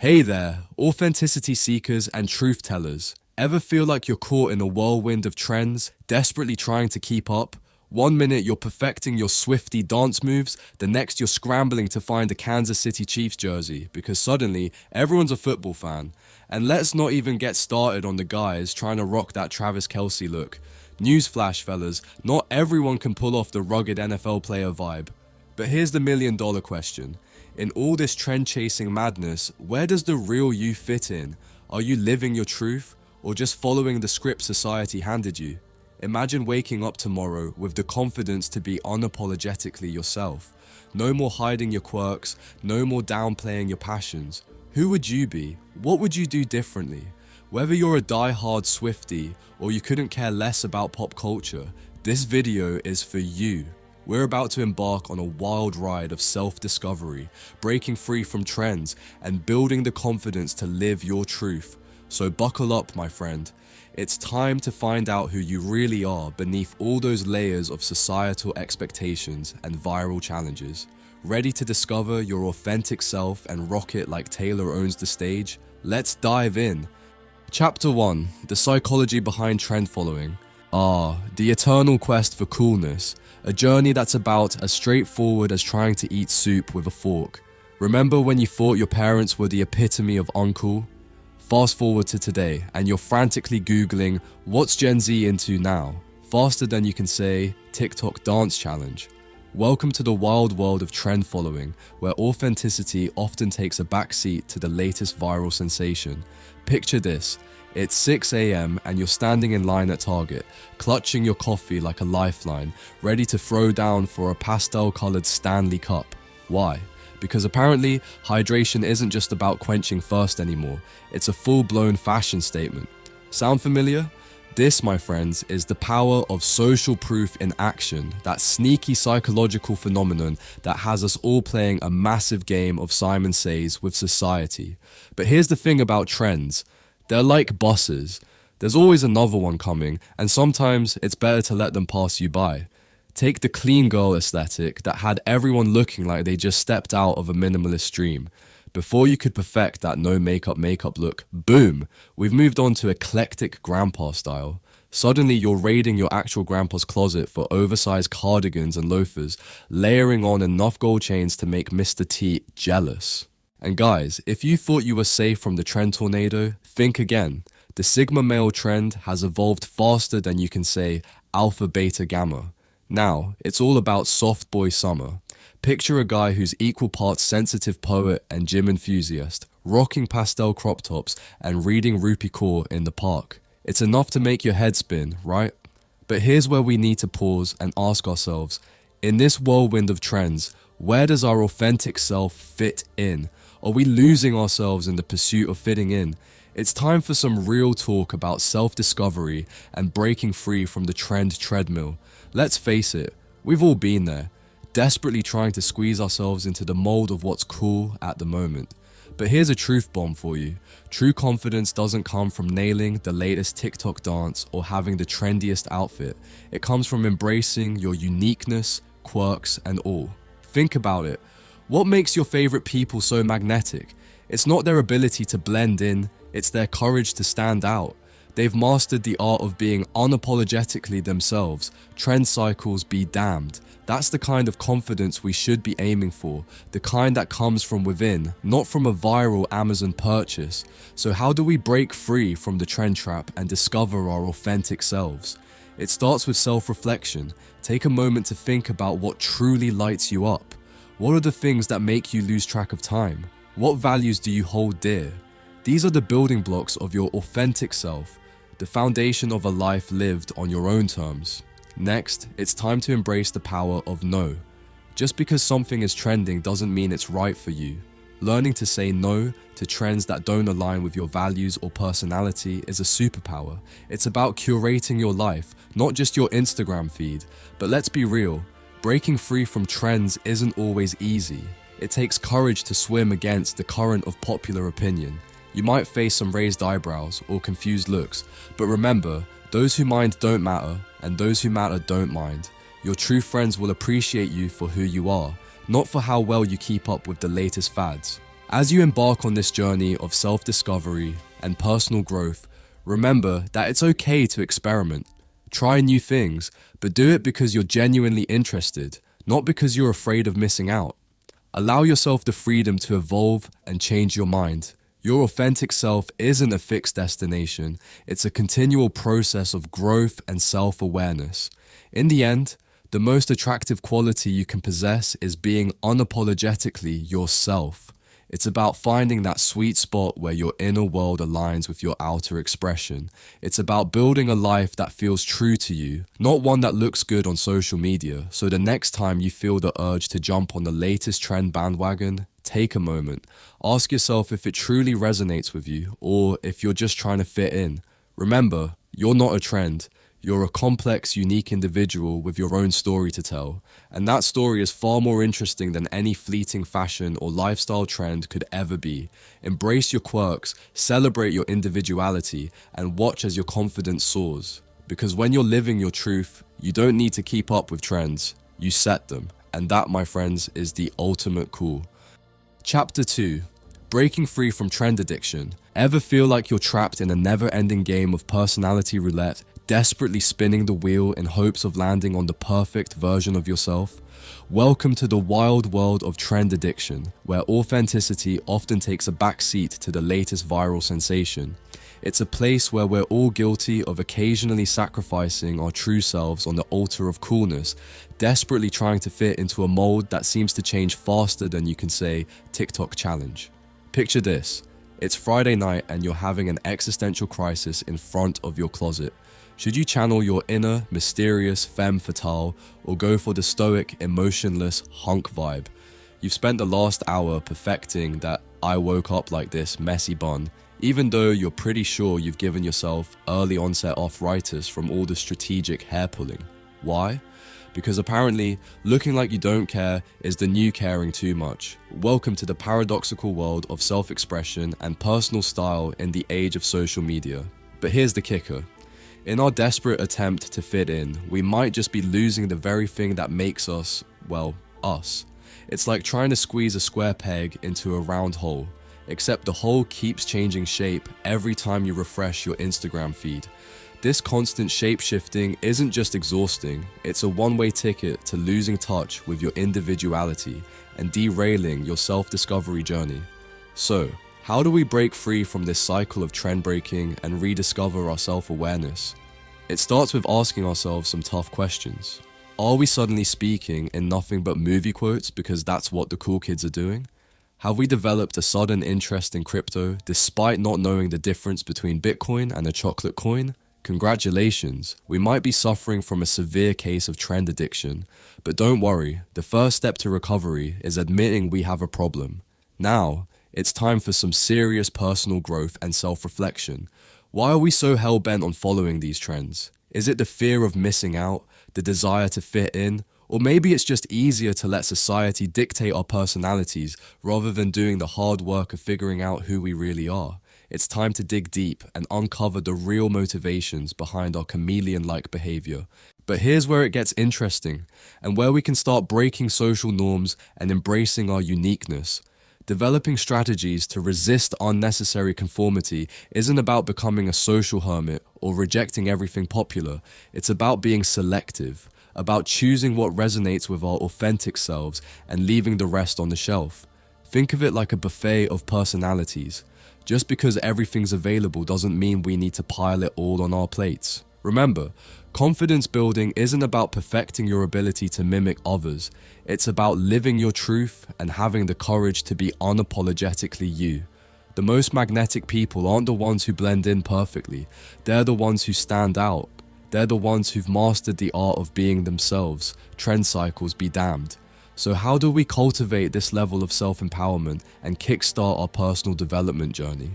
Hey there, authenticity seekers and truth tellers. Ever feel like you're caught in a whirlwind of trends, desperately trying to keep up? One minute you're perfecting your Swiftie dance moves, the next you're scrambling to find a Kansas City Chiefs jersey because suddenly everyone's a football fan. And let's not even get started on the guys trying to rock that Travis Kelce look. Newsflash fellas, not everyone can pull off the rugged NFL player vibe. But here's the million-dollar question. In all this trend-chasing madness, where does the real you fit in? Are you living your truth, or just following the script society handed you? Imagine waking up tomorrow with the confidence to be unapologetically yourself. No more hiding your quirks, no more downplaying your passions. Who would you be? What would you do differently? Whether you're a die-hard Swiftie, or you couldn't care less about pop culture, this video is for you. We're about to embark on a wild ride of self-discovery, breaking free from trends, and building the confidence to live your truth. So buckle up, my friend. It's time to find out who you really are beneath all those layers of societal expectations and viral challenges. Ready to discover your authentic self and rock it like Taylor owns the stage? Let's dive in. Chapter 1. The psychology behind trend following. The eternal quest for coolness. A journey that's about as straightforward as trying to eat soup with a fork. Remember when you thought your parents were the epitome of uncool? Fast forward to today, and you're frantically Googling, what's Gen Z into now? Faster than you can say, TikTok dance challenge. Welcome to the wild world of trend following, where authenticity often takes a backseat to the latest viral sensation. Picture this. It's 6 a.m. and you're standing in line at Target, clutching your coffee like a lifeline, ready to throw down for a pastel-colored Stanley Cup. Why? Because apparently, hydration isn't just about quenching thirst anymore, it's a full-blown fashion statement. Sound familiar? This, my friends, is the power of social proof in action, that sneaky psychological phenomenon that has us all playing a massive game of Simon Says with society. But here's the thing about trends. They're like buses. There's always another one coming, and sometimes it's better to let them pass you by. Take the clean girl aesthetic that had everyone looking like they just stepped out of a minimalist dream. Before you could perfect that no makeup look, boom, we've moved on to eclectic grandpa style. Suddenly you're raiding your actual grandpa's closet for oversized cardigans and loafers, layering on enough gold chains to make Mr. T jealous. And guys, if you thought you were safe from the trend tornado, think again. The Sigma male trend has evolved faster than you can say alpha, beta, gamma. Now, it's all about soft boy summer. Picture a guy who's equal parts sensitive poet and gym enthusiast, rocking pastel crop tops and reading Rupi Kaur in the park. It's enough to make your head spin, right? But here's where we need to pause and ask ourselves, in this whirlwind of trends, where does our authentic self fit in? Are we losing ourselves in the pursuit of fitting in? It's time for some real talk about self-discovery and breaking free from the trend treadmill. Let's face it, we've all been there, desperately trying to squeeze ourselves into the mold of what's cool at the moment. But here's a truth bomb for you. True confidence doesn't come from nailing the latest TikTok dance or having the trendiest outfit. It comes from embracing your uniqueness, quirks, and all. Think about it. What makes your favorite people so magnetic? It's not their ability to blend in, it's their courage to stand out. They've mastered the art of being unapologetically themselves. Trend cycles be damned. That's the kind of confidence we should be aiming for, the kind that comes from within, not from a viral Amazon purchase. So how do we break free from the trend trap and discover our authentic selves? It starts with self-reflection. Take a moment to think about what truly lights you up. What are the things that make you lose track of time? What values do you hold dear? These are the building blocks of your authentic self, the foundation of a life lived on your own terms. Next, it's time to embrace the power of no. Just because something is trending doesn't mean it's right for you. Learning to say no to trends that don't align with your values or personality is a superpower. It's about curating your life, not just your Instagram feed. But let's be real, breaking free from trends isn't always easy. It takes courage to swim against the current of popular opinion. You might face some raised eyebrows or confused looks, but remember, those who mind don't matter, and those who matter don't mind. Your true friends will appreciate you for who you are, not for how well you keep up with the latest fads. As you embark on this journey of self-discovery and personal growth, remember that it's okay to experiment. Try new things, but do it because you're genuinely interested, not because you're afraid of missing out. Allow yourself the freedom to evolve and change your mind. Your authentic self isn't a fixed destination, it's a continual process of growth and self-awareness. In the end, the most attractive quality you can possess is being unapologetically yourself. It's about finding that sweet spot where your inner world aligns with your outer expression. It's about building a life that feels true to you, not one that looks good on social media. So the next time you feel the urge to jump on the latest trend bandwagon, take a moment. Ask yourself if it truly resonates with you or if you're just trying to fit in. Remember, you're not a trend. You're a complex, unique individual with your own story to tell, and that story is far more interesting than any fleeting fashion or lifestyle trend could ever be. Embrace your quirks, celebrate your individuality, and watch as your confidence soars. Because when you're living your truth, you don't need to keep up with trends, you set them, and that, my friends, is the ultimate cool. Chapter 2. Breaking free from trend addiction. Ever feel like you're trapped in a never-ending game of personality roulette, desperately spinning the wheel in hopes of landing on the perfect version of yourself? Welcome to the wild world of trend addiction, where authenticity often takes a backseat to the latest viral sensation. It's a place where we're all guilty of occasionally sacrificing our true selves on the altar of coolness, desperately trying to fit into a mold that seems to change faster than you can say TikTok challenge. Picture this. It's Friday night and you're having an existential crisis in front of your closet. Should you channel your inner, mysterious femme fatale or go for the stoic, emotionless hunk vibe? You've spent the last hour perfecting that I woke up like this messy bun, even though you're pretty sure you've given yourself early onset arthritis from all the strategic hair pulling. Why? Because apparently, looking like you don't care is the new caring too much. Welcome to the paradoxical world of self-expression and personal style in the age of social media. But here's the kicker. In our desperate attempt to fit in, we might just be losing the very thing that makes us, well, us. It's like trying to squeeze a square peg into a round hole, except the hole keeps changing shape every time you refresh your Instagram feed. This constant shape-shifting isn't just exhausting, it's a one-way ticket to losing touch with your individuality and derailing your self-discovery journey. So, how do we break free from this cycle of trend breaking and rediscover our self-awareness? It starts with asking ourselves some tough questions. Are we suddenly speaking in nothing but movie quotes because that's what the cool kids are doing? Have we developed a sudden interest in crypto despite not knowing the difference between Bitcoin and a chocolate coin? Congratulations, we might be suffering from a severe case of trend addiction, but don't worry, the first step to recovery is admitting we have a problem. Now, it's time for some serious personal growth and self-reflection. Why are we so hell-bent on following these trends? Is it the fear of missing out, the desire to fit in, or maybe it's just easier to let society dictate our personalities rather than doing the hard work of figuring out who we really are? It's time to dig deep and uncover the real motivations behind our chameleon-like behavior. But here's where it gets interesting, and where we can start breaking social norms and embracing our uniqueness. Developing strategies to resist unnecessary conformity isn't about becoming a social hermit or rejecting everything popular. It's about being selective, about choosing what resonates with our authentic selves and leaving the rest on the shelf. Think of it like a buffet of personalities. Just because everything's available doesn't mean we need to pile it all on our plates. Remember, confidence building isn't about perfecting your ability to mimic others. It's about living your truth and having the courage to be unapologetically you. The most magnetic people aren't the ones who blend in perfectly. They're the ones who stand out. They're the ones who've mastered the art of being themselves. Trend cycles be damned. So how do we cultivate this level of self-empowerment and kickstart our personal development journey?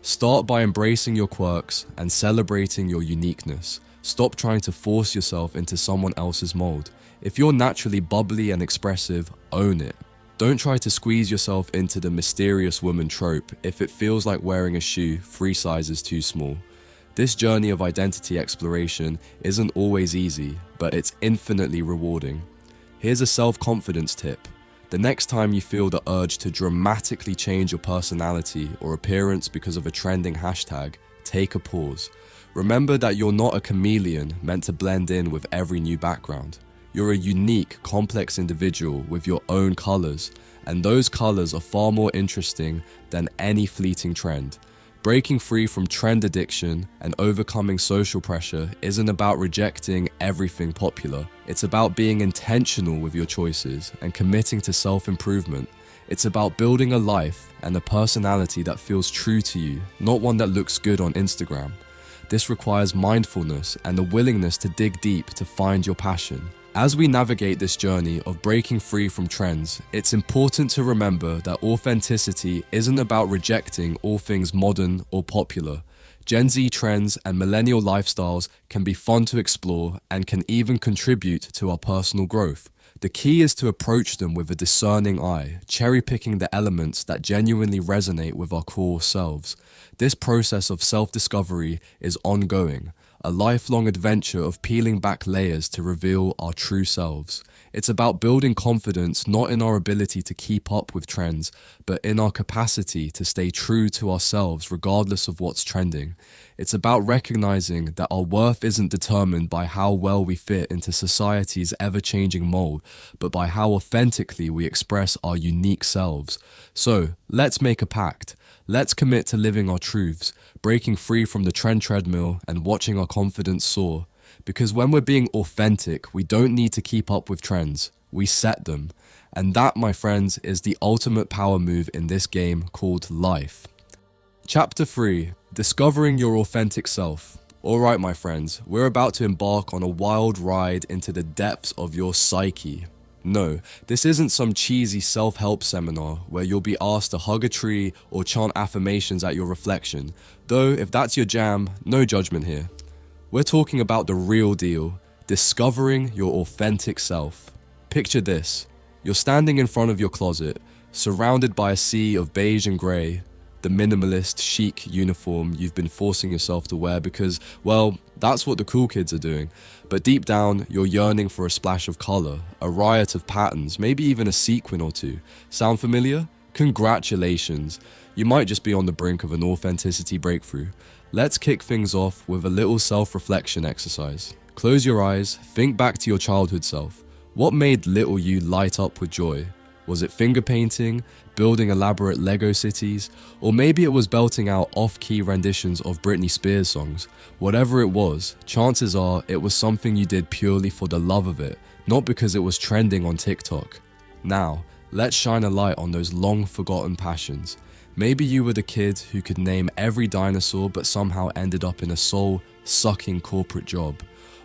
Start by embracing your quirks and celebrating your uniqueness. Stop trying to force yourself into someone else's mold. If you're naturally bubbly and expressive, own it. Don't try to squeeze yourself into the mysterious woman trope if it feels like wearing a shoe 3 sizes too small. This journey of identity exploration isn't always easy, but it's infinitely rewarding. Here's a self-confidence tip. The next time you feel the urge to dramatically change your personality or appearance because of a trending hashtag, take a pause. Remember that you're not a chameleon meant to blend in with every new background. You're a unique, complex individual with your own colors, and those colors are far more interesting than any fleeting trend. Breaking free from trend addiction and overcoming social pressure isn't about rejecting everything popular. It's about being intentional with your choices and committing to self-improvement. It's about building a life and a personality that feels true to you, not one that looks good on Instagram. This requires mindfulness and the willingness to dig deep to find your passion. As we navigate this journey of breaking free from trends, it's important to remember that authenticity isn't about rejecting all things modern or popular. Gen Z trends and millennial lifestyles can be fun to explore and can even contribute to our personal growth. The key is to approach them with a discerning eye, cherry-picking the elements that genuinely resonate with our core selves. This process of self-discovery is ongoing, a lifelong adventure of peeling back layers to reveal our true selves. It's about building confidence not in our ability to keep up with trends, but in our capacity to stay true to ourselves regardless of what's trending. It's about recognizing that our worth isn't determined by how well we fit into society's ever-changing mold, but by how authentically we express our unique selves. So, let's make a pact. Let's commit to living our truths, breaking free from the trend treadmill and watching our confidence soar. Because when we're being authentic, we don't need to keep up with trends. We set them. And that, my friends, is the ultimate power move in this game called life. Chapter 3. Discovering your authentic self. Alright, my friends, we're about to embark on a wild ride into the depths of your psyche. No, this isn't some cheesy self-help seminar where you'll be asked to hug a tree or chant affirmations at your reflection. Though, if that's your jam, no judgment here. We're talking about the real deal, discovering your authentic self. Picture this. You're standing in front of your closet, surrounded by a sea of beige and grey, the minimalist, chic uniform you've been forcing yourself to wear because, well, that's what the cool kids are doing. But deep down, you're yearning for a splash of colour, a riot of patterns, maybe even a sequin or two. Sound familiar? Congratulations. You might just be on the brink of an authenticity breakthrough. Let's kick things off with a little self-reflection exercise. Close your eyes, think back to your childhood self. What made little you light up with joy? Was it finger painting, building elaborate Lego cities, or maybe it was belting out off-key renditions of Britney Spears songs? Whatever it was, chances are it was something you did purely for the love of it, not because it was trending on TikTok. Now, let's shine a light on those long-forgotten passions. Maybe you were the kid who could name every dinosaur but somehow ended up in a soul-sucking corporate job.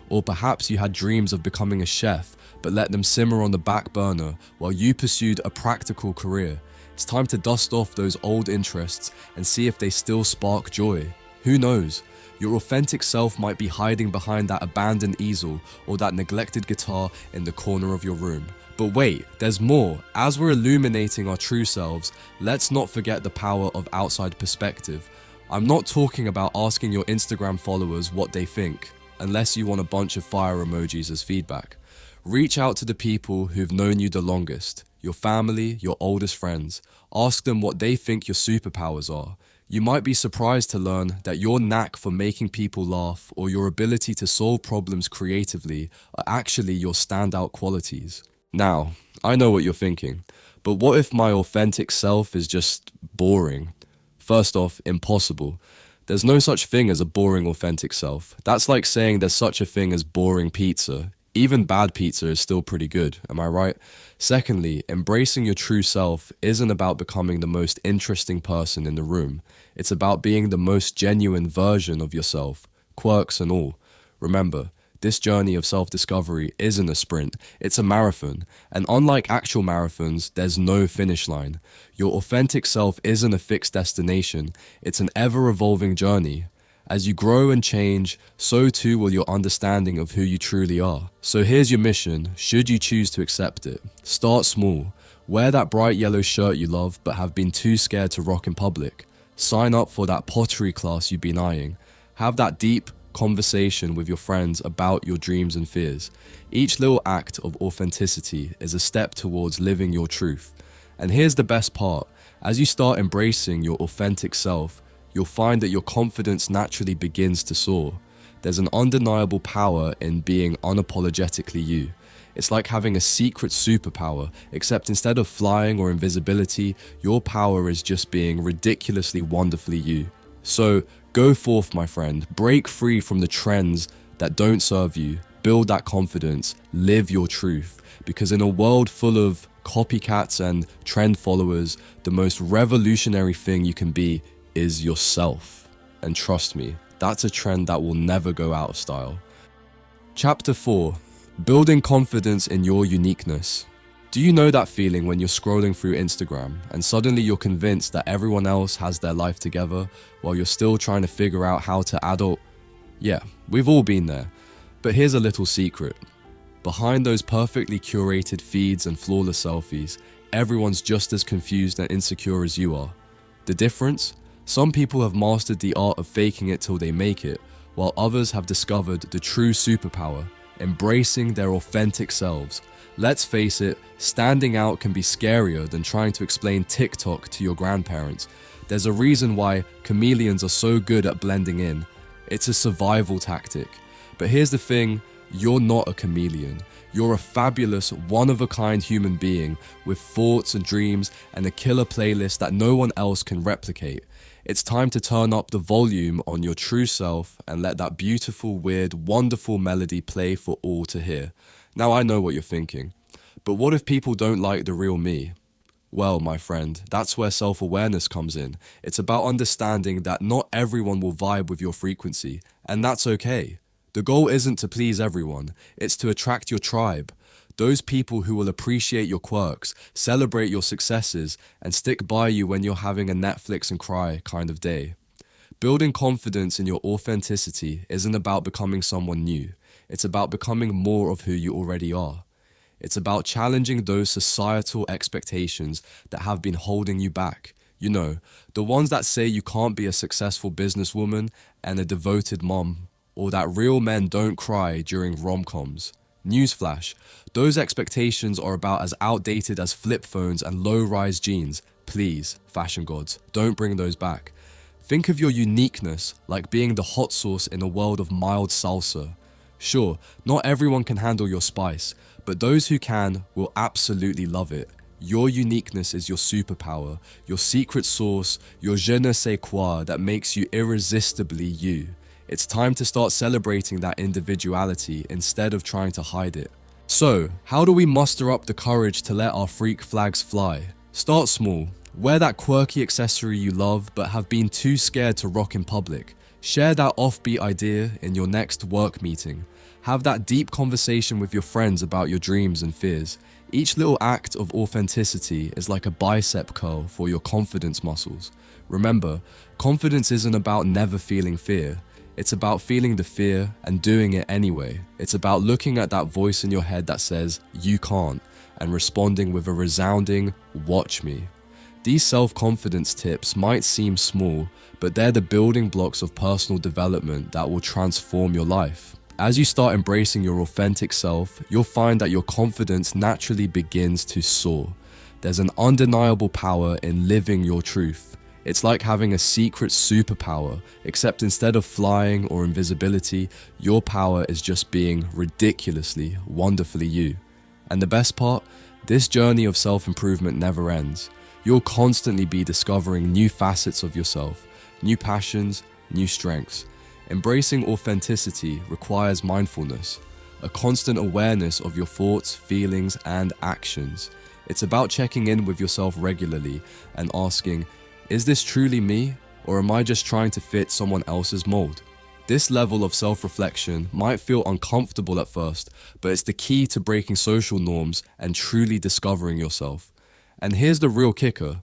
Or perhaps you had dreams of becoming a chef but let them simmer on the back burner while you pursued a practical career. It's time to dust off those old interests and see if they still spark joy. Who knows? Your authentic self might be hiding behind that abandoned easel or that neglected guitar in the corner of your room. But wait, there's more. As we're illuminating our true selves, let's not forget the power of outside perspective. I'm not talking about asking your Instagram followers what they think, unless you want a bunch of fire emojis as feedback. Reach out to the people who've known you the longest, your family, your oldest friends. Ask them what they think your superpowers are. You might be surprised to learn that your knack for making people laugh or your ability to solve problems creatively are actually your standout qualities. Now, I know what you're thinking, but what if my authentic self is just boring? First off, impossible. There's no such thing as a boring authentic self. That's like saying there's such a thing as boring pizza. Even bad pizza is still pretty good, am I right? Secondly, embracing your true self isn't about becoming the most interesting person in the room. It's about being the most genuine version of yourself, quirks and all. Remember, this journey of self-discovery isn't a sprint, it's a marathon. And unlike actual marathons, there's no finish line. Your authentic self isn't a fixed destination, it's an ever-evolving journey. As you grow and change, so too will your understanding of who you truly are. So here's your mission, should you choose to accept it. Start small. Wear that bright yellow shirt you love but have been too scared to rock in public. Sign up for that pottery class you've been eyeing. Have that deep, conversation with your friends about your dreams and fears. Each little act of authenticity is a step towards living your truth. And here's the best part. As you start embracing your authentic self, you'll find that your confidence naturally begins to soar. There's an undeniable power in being unapologetically you. It's like having a secret superpower, except instead of flying or invisibility, your power is just being ridiculously wonderfully you. So go forth, my friend, break free from the trends that don't serve you, build that confidence, live your truth. Because in a world full of copycats and trend followers, the most revolutionary thing you can be is yourself. And trust me, that's a trend that will never go out of style. Chapter 4. Building confidence in your uniqueness. Do you know that feeling when you're scrolling through Instagram and suddenly you're convinced that everyone else has their life together while you're still trying to figure out how to adult? Yeah, we've all been there. But here's a little secret. Behind those perfectly curated feeds and flawless selfies, everyone's just as confused and insecure as you are. The difference? Some people have mastered the art of faking it till they make it, while others have discovered the true superpower, embracing their authentic selves. Let's face it, standing out can be scarier than trying to explain TikTok to your grandparents. There's a reason why chameleons are so good at blending in. It's a survival tactic. But here's the thing, you're not a chameleon. You're a fabulous, one-of-a-kind human being with thoughts and dreams and a killer playlist that no one else can replicate. It's time to turn up the volume on your true self and let that beautiful, weird, wonderful melody play for all to hear. Now I know what you're thinking, but what if people don't like the real me? Well, my friend, that's where self-awareness comes in. It's about understanding that not everyone will vibe with your frequency, and that's okay. The goal isn't to please everyone, it's to attract your tribe. Those people who will appreciate your quirks, celebrate your successes, and stick by you when you're having a Netflix and cry kind of day. Building confidence in your authenticity isn't about becoming someone new. It's about becoming more of who you already are. It's about challenging those societal expectations that have been holding you back. You know, the ones that say you can't be a successful businesswoman and a devoted mom, or that real men don't cry during rom-coms. Newsflash, those expectations are about as outdated as flip phones and low-rise jeans. Please, fashion gods, don't bring those back. Think of your uniqueness like being the hot sauce in a world of mild salsa. Sure, not everyone can handle your spice, but those who can will absolutely love it. Your uniqueness is your superpower, your secret sauce, your je ne sais quoi that makes you irresistibly you. It's time to start celebrating that individuality instead of trying to hide it. So, how do we muster up the courage to let our freak flags fly? Start small. Wear that quirky accessory you love but have been too scared to rock in public. Share that offbeat idea in your next work meeting. Have that deep conversation with your friends about your dreams and fears. Each little act of authenticity is like a bicep curl for your confidence muscles. Remember, confidence isn't about never feeling fear. It's about feeling the fear and doing it anyway. It's about looking at that voice in your head that says, you can't, and responding with a resounding, watch me. These self-confidence tips might seem small, but they're the building blocks of personal development that will transform your life. As you start embracing your authentic self, you'll find that your confidence naturally begins to soar. There's an undeniable power in living your truth. It's like having a secret superpower, except instead of flying or invisibility, your power is just being ridiculously, wonderfully you. And the best part? This journey of self-improvement never ends. You'll constantly be discovering new facets of yourself, new passions, new strengths. Embracing authenticity requires mindfulness, a constant awareness of your thoughts, feelings, and actions. It's about checking in with yourself regularly and asking, is this truly me, or am I just trying to fit someone else's mold? This level of self-reflection might feel uncomfortable at first, but it's the key to breaking social norms and truly discovering yourself. And here's the real kicker.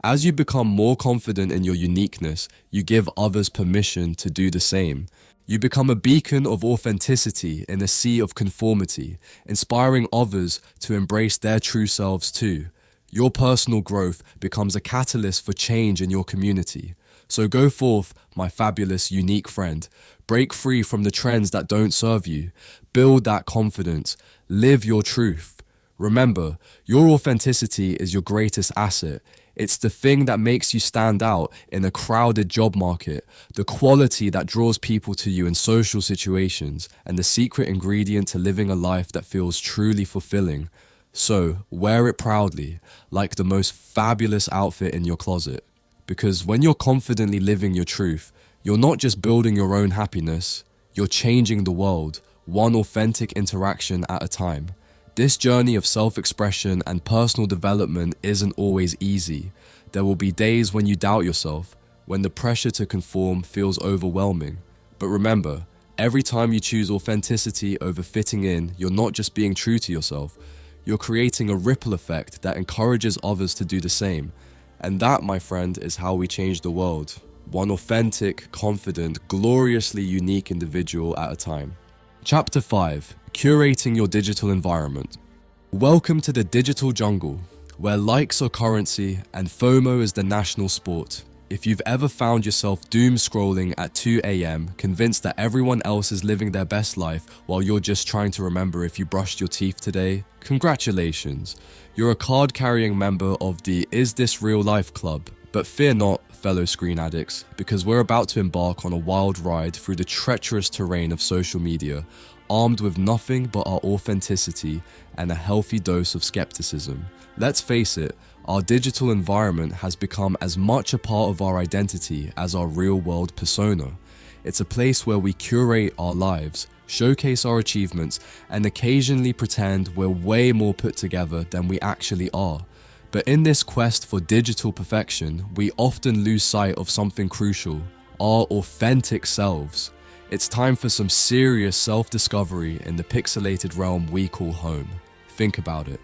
As you become more confident in your uniqueness, you give others permission to do the same. You become a beacon of authenticity in a sea of conformity, inspiring others to embrace their true selves too. Your personal growth becomes a catalyst for change in your community. So go forth, my fabulous, unique friend. Break free from the trends that don't serve you. Build that confidence. Live your truth. Remember, your authenticity is your greatest asset. It's the thing that makes you stand out in a crowded job market, the quality that draws people to you in social situations, and the secret ingredient to living a life that feels truly fulfilling. So, wear it proudly, like the most fabulous outfit in your closet. Because when you're confidently living your truth, you're not just building your own happiness, you're changing the world, one authentic interaction at a time. This journey of self-expression and personal development isn't always easy. There will be days when you doubt yourself, when the pressure to conform feels overwhelming. But remember, every time you choose authenticity over fitting in, you're not just being true to yourself. You're creating a ripple effect that encourages others to do the same. And that, my friend, is how we change the world. One authentic, confident, gloriously unique individual at a time. Chapter 5. Curating your digital environment. Welcome to the digital jungle, where likes are currency and FOMO is the national sport. If you've ever found yourself doom scrolling at 2 a.m., convinced that everyone else is living their best life while you're just trying to remember if you brushed your teeth today, congratulations. You're a card-carrying member of the Is This Real Life Club. But fear not, fellow screen addicts, because we're about to embark on a wild ride through the treacherous terrain of social media, armed with nothing but our authenticity and a healthy dose of skepticism. Let's face it, our digital environment has become as much a part of our identity as our real-world persona. It's a place where we curate our lives, showcase our achievements, and occasionally pretend we're way more put together than we actually are. But in this quest for digital perfection, we often lose sight of something crucial: our authentic selves. It's time for some serious self-discovery in the pixelated realm we call home. Think about it.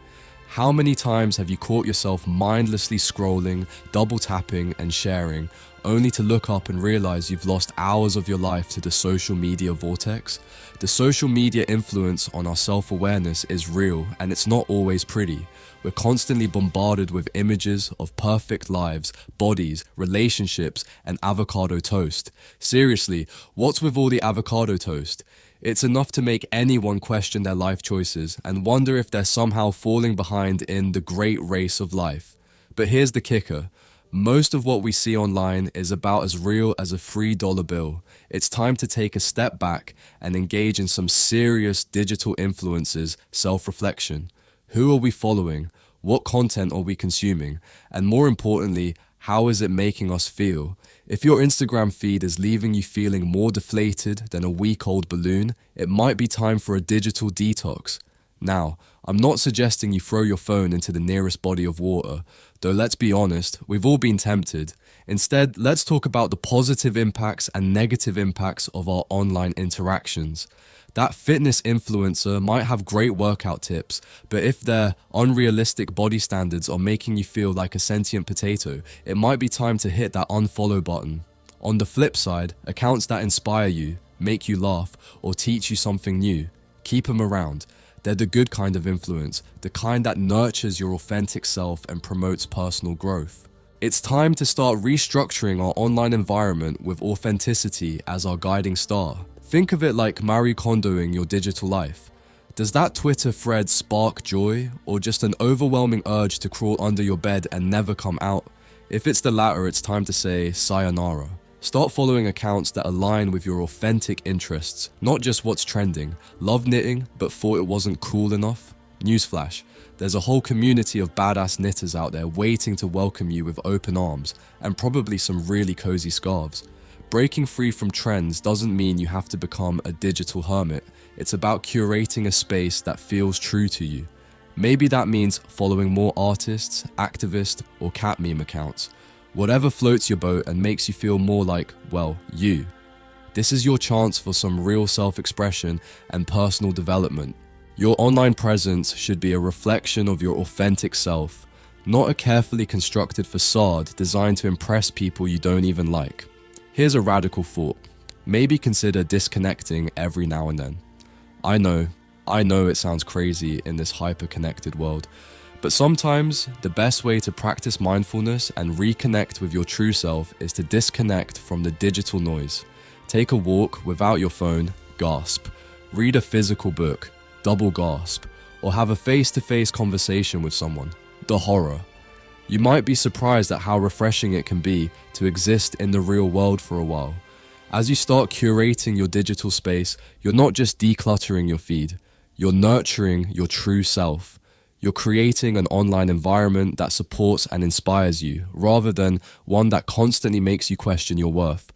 How many times have you caught yourself mindlessly scrolling, double tapping, and sharing, only to look up and realize you've lost hours of your life to the social media vortex? The social media influence on our self-awareness is real, and it's not always pretty. We're constantly bombarded with images of perfect lives, bodies, relationships, and avocado toast. Seriously, what's with all the avocado toast? It's enough to make anyone question their life choices and wonder if they're somehow falling behind in the great race of life. But here's the kicker. Most of what we see online is about as real as a $3 bill. It's time to take a step back and engage in some serious digital influences, self-reflection. Who are we following? What content are we consuming? And more importantly, how is it making us feel? If your Instagram feed is leaving you feeling more deflated than a week-old balloon, it might be time for a digital detox. Now, I'm not suggesting you throw your phone into the nearest body of water, though let's be honest, we've all been tempted. Instead, let's talk about the positive impacts and negative impacts of our online interactions. That fitness influencer might have great workout tips, but if their unrealistic body standards are making you feel like a sentient potato, it might be time to hit that unfollow button. On the flip side, accounts that inspire you, make you laugh, or teach you something new, keep them around. They're the good kind of influence, the kind that nurtures your authentic self and promotes personal growth. It's time to start restructuring our online environment with authenticity as our guiding star. Think of it like Marie Kondoing your digital life. Does that Twitter thread spark joy, or just an overwhelming urge to crawl under your bed and never come out? If it's the latter, it's time to say sayonara. Start following accounts that align with your authentic interests, not just what's trending. Love knitting, but thought it wasn't cool enough? Newsflash, there's a whole community of badass knitters out there waiting to welcome you with open arms, and probably some really cozy scarves. Breaking free from trends doesn't mean you have to become a digital hermit. It's about curating a space that feels true to you. Maybe that means following more artists, activists, or cat meme accounts. Whatever floats your boat and makes you feel more like, well, you. This is your chance for some real self-expression and personal development. Your online presence should be a reflection of your authentic self, not a carefully constructed facade designed to impress people you don't even like. Here's a radical thought. Maybe consider disconnecting every now and then. I know it sounds crazy in this hyper-connected world, But sometimes, the best way to practice mindfulness and reconnect with your true self is to disconnect from the digital noise. Take a walk without your phone, gasp. Read a physical book, double gasp. Or have a face-to-face conversation with someone, the horror. You might be surprised at how refreshing it can be to exist in the real world for a while. As you start curating your digital space, you're not just decluttering your feed, you're nurturing your true self. You're creating an online environment that supports and inspires you, rather than one that constantly makes you question your worth.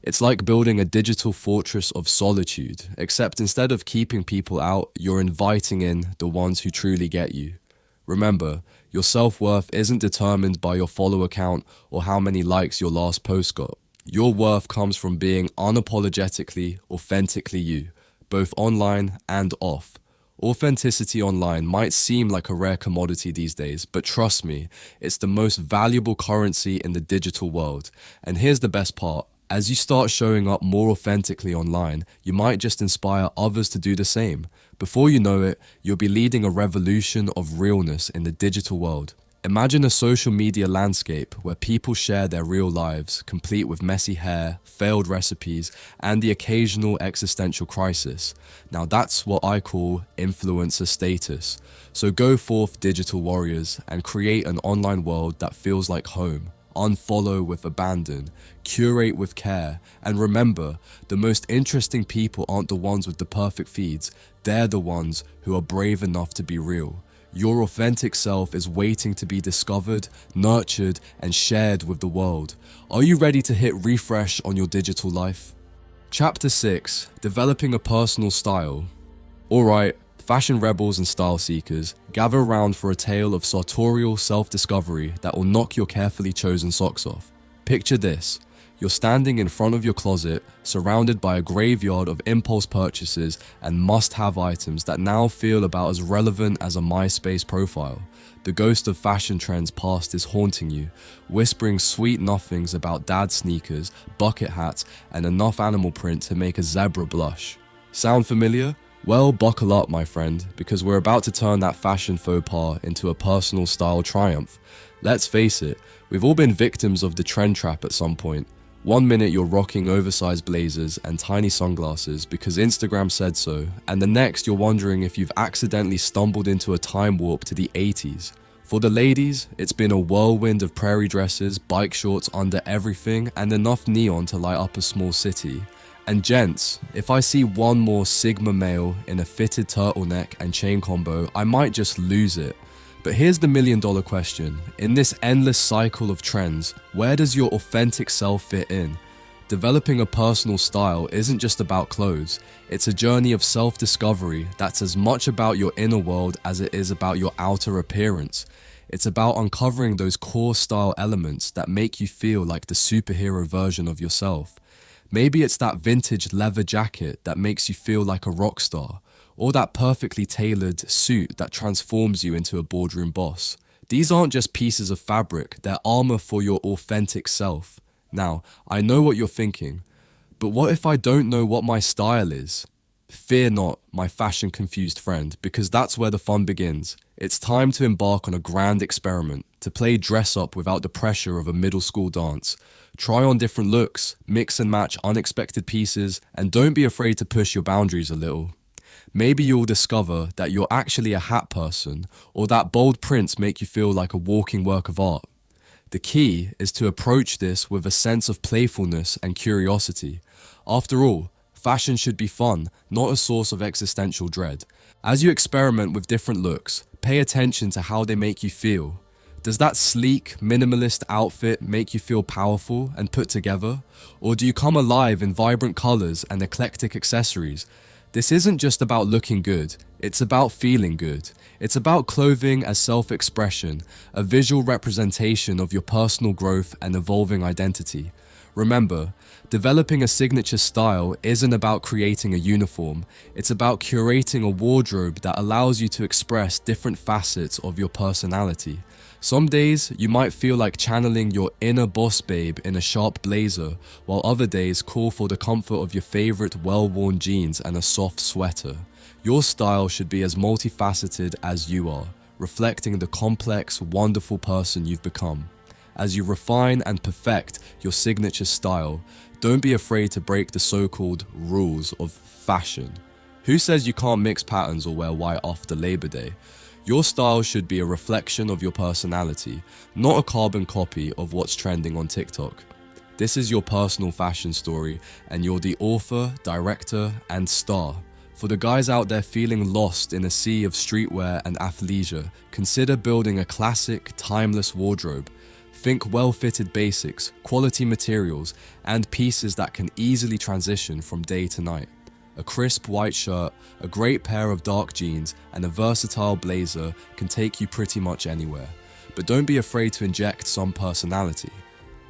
It's like building a digital fortress of solitude, except instead of keeping people out, you're inviting in the ones who truly get you. Remember, your self-worth isn't determined by your follower count or how many likes your last post got. Your worth comes from being unapologetically, authentically you, both online and off. Authenticity online might seem like a rare commodity these days, but trust me, it's the most valuable currency in the digital world. And here's the best part. As you start showing up more authentically online, you might just inspire others to do the same. Before you know it, you'll be leading a revolution of realness in the digital world. Imagine a social media landscape where people share their real lives, complete with messy hair, failed recipes, and the occasional existential crisis. Now that's what I call influencer status. So go forth, digital warriors, and create an online world that feels like home. Unfollow with abandon, curate with care, and remember, the most interesting people aren't the ones with the perfect feeds, they're the ones who are brave enough to be real. Your authentic self is waiting to be discovered, nurtured, and shared with the world. Are you ready to hit refresh on your digital life? Chapter 6. Developing a personal style. Alright, fashion rebels and style seekers, gather around for a tale of sartorial self-discovery that will knock your carefully chosen socks off. Picture this. You're standing in front of your closet, surrounded by a graveyard of impulse purchases and must-have items that now feel about as relevant as a MySpace profile. The ghost of fashion trends past is haunting you, whispering sweet nothings about dad sneakers, bucket hats, and enough animal print to make a zebra blush. Sound familiar? Well, buckle up, my friend, because we're about to turn that fashion faux pas into a personal style triumph. Let's face it, we've all been victims of the trend trap at some point. One minute you're rocking oversized blazers and tiny sunglasses because Instagram said so, and the next you're wondering if you've accidentally stumbled into a time warp to the 80s. For the ladies, it's been a whirlwind of prairie dresses, bike shorts under everything, and enough neon to light up a small city. And gents, if I see one more Sigma male in a fitted turtleneck and chain combo, I might just lose it. But here's the million-dollar question. In this endless cycle of trends, where does your authentic self fit in? Developing a personal style isn't just about clothes. It's a journey of self-discovery that's as much about your inner world as it is about your outer appearance. It's about uncovering those core style elements that make you feel like the superhero version of yourself. Maybe it's that vintage leather jacket that makes you feel like a rock star, or that perfectly tailored suit that transforms you into a boardroom boss. These aren't just pieces of fabric, they're armor for your authentic self. Now, I know what you're thinking, but what if I don't know what my style is? Fear not, my fashion confused friend, because that's where the fun begins. It's time to embark on a grand experiment, to play dress up without the pressure of a middle school dance. Try on different looks, mix and match unexpected pieces, and don't be afraid to push your boundaries a little. Maybe you'll discover that you're actually a hat person, or that bold prints make you feel like a walking work of art. The key is to approach this with a sense of playfulness and curiosity. After all, fashion should be fun, not a source of existential dread. As you experiment with different looks, pay attention to how they make you feel. Does that sleek, minimalist outfit make you feel powerful and put together? Or do you come alive in vibrant colors and eclectic accessories? This isn't just about looking good, it's about feeling good. It's about clothing as self-expression, a visual representation of your personal growth and evolving identity. Remember, developing a signature style isn't about creating a uniform, it's about curating a wardrobe that allows you to express different facets of your personality. Some days, you might feel like channeling your inner boss babe in a sharp blazer, while other days call for the comfort of your favorite well-worn jeans and a soft sweater. Your style should be as multifaceted as you are. reflecting the complex, wonderful person you've become. As you refine and perfect your signature style, don't be afraid to break the so-called rules of fashion. Who says you can't mix patterns or wear white after Labor Day? Your style should be a reflection of your personality, not a carbon copy of what's trending on TikTok. This is your personal fashion story, and you're the author, director, and star. For the guys out there feeling lost in a sea of streetwear and athleisure, consider building a classic, timeless wardrobe. Think well-fitted basics, quality materials, and pieces that can easily transition from day to night. A crisp white shirt, a great pair of dark jeans, and a versatile blazer can take you pretty much anywhere. But don't be afraid to inject some personality.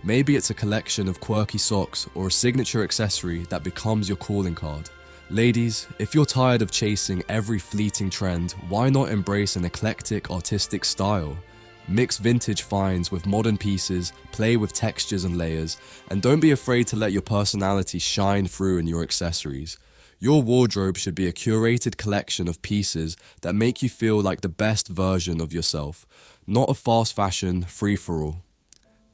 Maybe it's a collection of quirky socks or a signature accessory that becomes your calling card. Ladies, if you're tired of chasing every fleeting trend, why not embrace an eclectic artistic style? Mix vintage finds with modern pieces, play with textures and layers, and don't be afraid to let your personality shine through in your accessories. Your wardrobe should be a curated collection of pieces that make you feel like the best version of yourself, not a fast fashion free-for-all.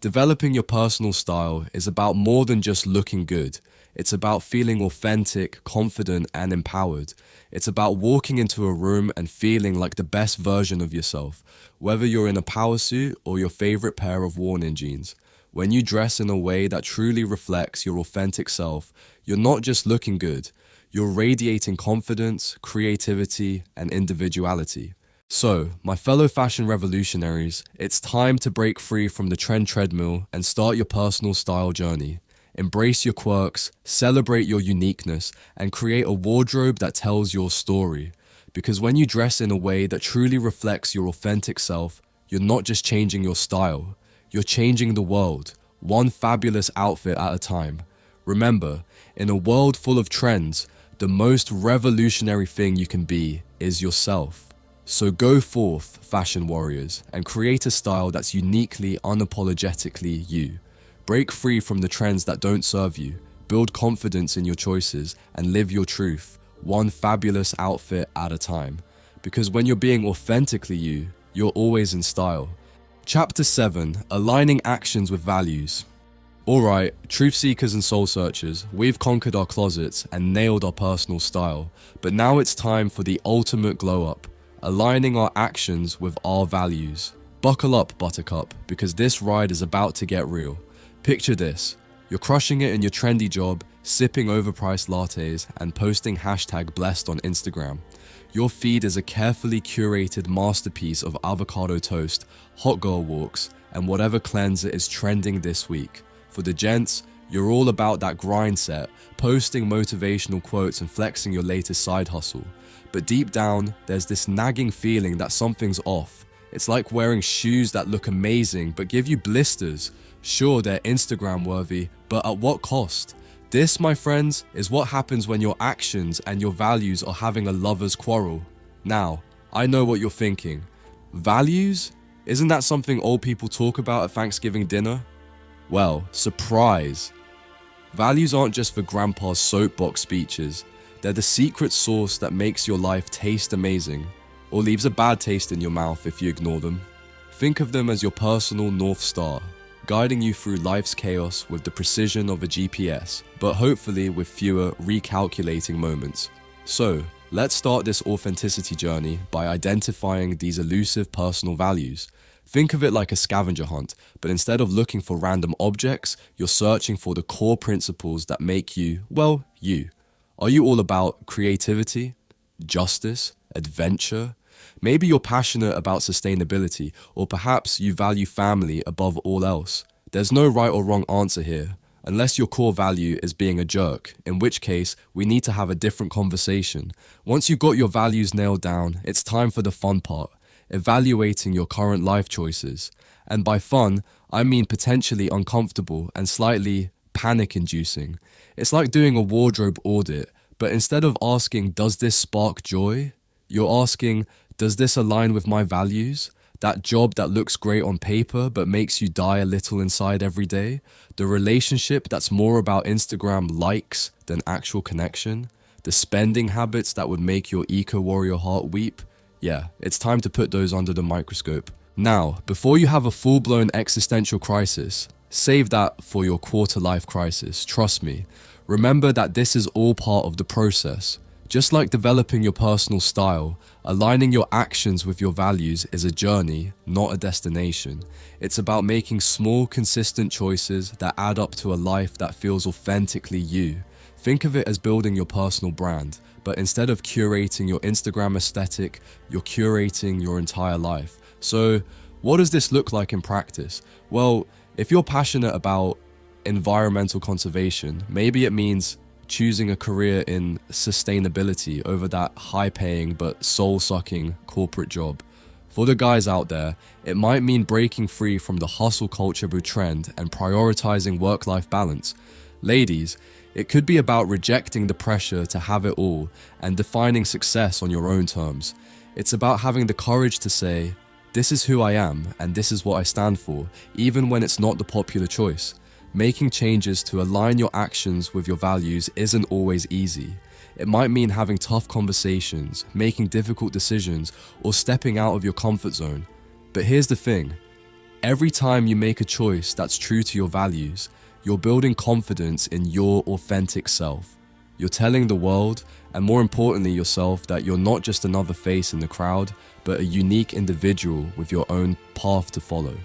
Developing your personal style is about more than just looking good. It's about feeling authentic, confident, and empowered. It's about walking into a room and feeling like the best version of yourself, whether you're in a power suit or your favorite pair of worn-in jeans. When you dress in a way that truly reflects your authentic self, you're not just looking good, you're radiating confidence, creativity, and individuality. So, my fellow fashion revolutionaries, it's time to break free from the trend treadmill and start your personal style journey. Embrace your quirks, celebrate your uniqueness, and create a wardrobe that tells your story. Because when you dress in a way that truly reflects your authentic self, you're not just changing your style, you're changing the world, one fabulous outfit at a time. Remember, in a world full of trends, the most revolutionary thing you can be is yourself. So go forth, fashion warriors, and create a style that's uniquely, unapologetically you. Break free from the trends that don't serve you, build confidence in your choices, and live your truth, one fabulous outfit at a time. Because when you're being authentically you, you're always in style. Chapter 7, Aligning Actions with Values. Alright, truth seekers and soul searchers, we've conquered our closets and nailed our personal style, but now it's time for the ultimate glow up. Aligning our actions with our values. Buckle up, Buttercup, because this ride is about to get real. Picture this, you're crushing it in your trendy job, sipping overpriced lattes, and posting #blessed on Instagram. Your feed is a carefully curated masterpiece of avocado toast, hot girl walks, and whatever cleanser is trending this week. For the gents, you're all about that grind set, posting motivational quotes and flexing your latest side hustle. But deep down, there's this nagging feeling that something's off. It's like wearing shoes that look amazing but give you blisters. Sure, they're Instagram worthy, but at what cost? This, my friends, is what happens when your actions and your values are having a lover's quarrel. Now, I know what you're thinking. Values? Isn't that something old people talk about at Thanksgiving dinner? Well, surprise. Values aren't just for grandpa's soapbox speeches. They're the secret sauce that makes your life taste amazing, or leaves a bad taste in your mouth if you ignore them. Think of them as your personal North Star, guiding you through life's chaos with the precision of a GPS, but hopefully with fewer recalculating moments. So, let's start this authenticity journey by identifying these elusive personal values. Think of it like a scavenger hunt, but instead of looking for random objects, you're searching for the core principles that make you, well, you. Are you all about creativity, justice, adventure? Maybe you're passionate about sustainability, or perhaps you value family above all else. There's no right or wrong answer here, unless your core value is being a jerk, in which case we need to have a different conversation. Once you've got your values nailed down, it's time for the fun part, evaluating your current life choices. And by fun, I mean potentially uncomfortable and slightly panic-inducing. It's like doing a wardrobe audit, but instead of asking, does this spark joy? You're asking, does this align with my values? That job that looks great on paper but makes you die a little inside every day? The relationship that's more about Instagram likes than actual connection? The spending habits that would make your eco-warrior heart weep? Yeah, it's time to put those under the microscope. Now, before you have a full-blown existential crisis, save that for your quarter-life crisis, trust me. Remember that this is all part of the process. Just like developing your personal style, aligning your actions with your values is a journey, not a destination. It's about making small, consistent choices that add up to a life that feels authentically you. Think of it as building your personal brand, but instead of curating your Instagram aesthetic, you're curating your entire life. So, what does this look like in practice? Well, if you're passionate about environmental conservation, maybe it means choosing a career in sustainability over that high-paying but soul-sucking corporate job. For the guys out there, it might mean breaking free from the hustle culture trend and prioritizing work-life balance. Ladies, it could be about rejecting the pressure to have it all and defining success on your own terms. It's about having the courage to say, this is who I am and this is what I stand for, even when it's not the popular choice. Making changes to align your actions with your values isn't always easy. It might mean having tough conversations, making difficult decisions, or stepping out of your comfort zone. But here's the thing. Every time you make a choice that's true to your values, you're building confidence in your authentic self. You're telling the world, and more importantly yourself, that you're not just another face in the crowd, but a unique individual with your own path to follow.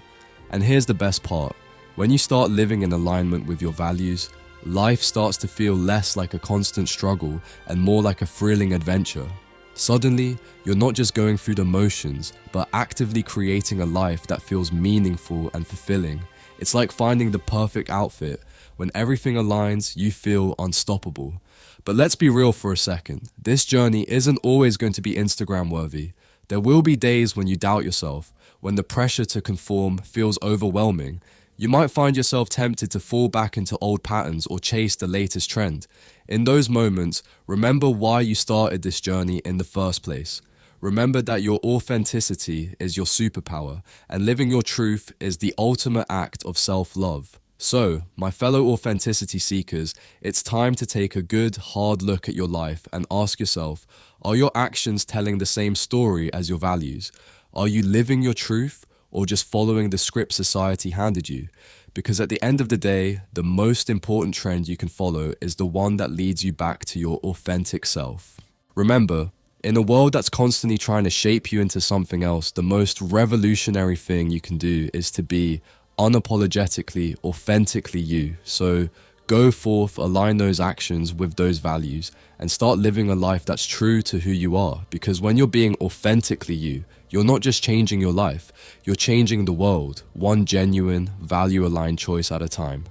And here's the best part. When you start living in alignment with your values, life starts to feel less like a constant struggle and more like a thrilling adventure. Suddenly, you're not just going through the motions, but actively creating a life that feels meaningful and fulfilling. It's like finding the perfect outfit. When everything aligns, you feel unstoppable. But let's be real for a second. This journey isn't always going to be Instagram worthy. There will be days when you doubt yourself, when the pressure to conform feels overwhelming. You might find yourself tempted to fall back into old patterns or chase the latest trend. In those moments, remember why you started this journey in the first place. Remember that your authenticity is your superpower, and living your truth is the ultimate act of self-love. So, my fellow authenticity seekers, it's time to take a good, hard look at your life and ask yourself, are your actions telling the same story as your values? Are you living your truth? Or just following the script society handed you? Because at the end of the day, the most important trend you can follow is the one that leads you back to your authentic self. Remember, in a world that's constantly trying to shape you into something else, the most revolutionary thing you can do is to be unapologetically, authentically you. So go forth, align those actions with those values, and start living a life that's true to who you are. Because when you're being authentically you, you're not just changing your life, you're changing the world, one genuine, value-aligned choice at a time.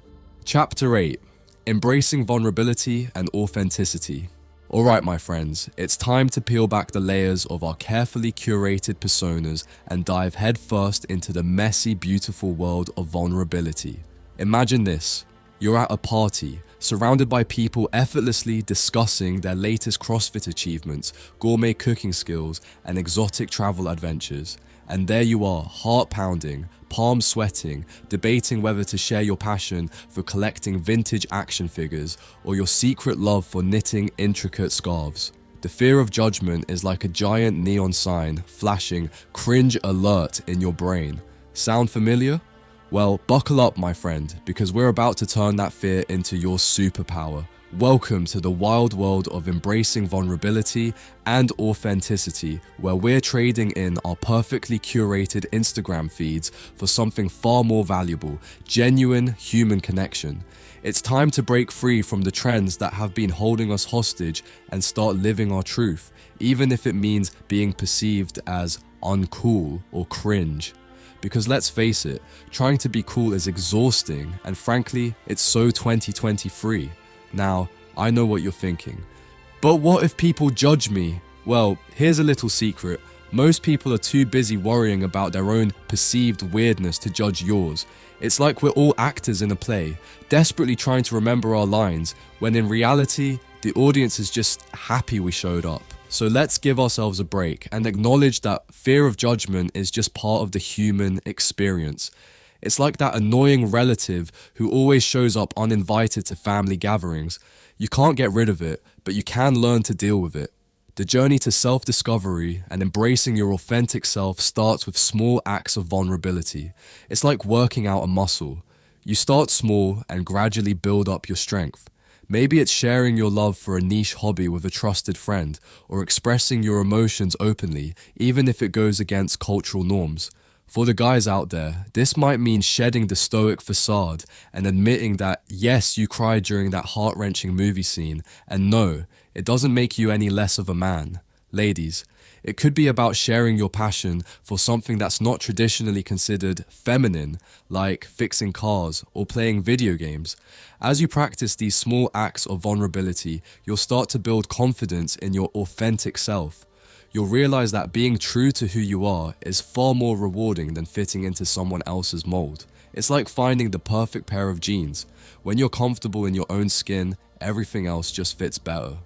Chapter 8. Embracing vulnerability and authenticity. Alright my friends, it's time to peel back the layers of our carefully curated personas and dive headfirst into the messy, beautiful world of vulnerability. Imagine this. You're at a party, surrounded by people effortlessly discussing their latest CrossFit achievements, gourmet cooking skills, and exotic travel adventures. And there you are, heart pounding, palms sweating, debating whether to share your passion for collecting vintage action figures or your secret love for knitting intricate scarves. The fear of judgment is like a giant neon sign flashing cringe alert in your brain. Sound familiar? Well, buckle up, my friend, because we're about to turn that fear into your superpower. Welcome to the wild world of embracing vulnerability and authenticity, where we're trading in our perfectly curated Instagram feeds for something far more valuable, genuine human connection. It's time to break free from the trends that have been holding us hostage and start living our truth, even if it means being perceived as uncool or cringe. Because let's face it, trying to be cool is exhausting, and frankly, it's so 2023. Now, I know what you're thinking. But what if people judge me? Well, here's a little secret. Most people are too busy worrying about their own perceived weirdness to judge yours. It's like we're all actors in a play, desperately trying to remember our lines, when in reality, the audience is just happy we showed up. So let's give ourselves a break and acknowledge that fear of judgment is just part of the human experience. It's like that annoying relative who always shows up uninvited to family gatherings. You can't get rid of it, but you can learn to deal with it. The journey to self-discovery and embracing your authentic self starts with small acts of vulnerability. It's like working out a muscle. You start small and gradually build up your strength. Maybe it's sharing your love for a niche hobby with a trusted friend, or expressing your emotions openly, even if it goes against cultural norms. For the guys out there, this might mean shedding the stoic facade and admitting that yes, you cried during that heart-wrenching movie scene, and no, it doesn't make you any less of a man. Ladies, it could be about sharing your passion for something that's not traditionally considered feminine, like fixing cars or playing video games. As you practice these small acts of vulnerability, you'll start to build confidence in your authentic self. You'll realize that being true to who you are is far more rewarding than fitting into someone else's mold. It's like finding the perfect pair of jeans. When you're comfortable in your own skin, everything else just fits better.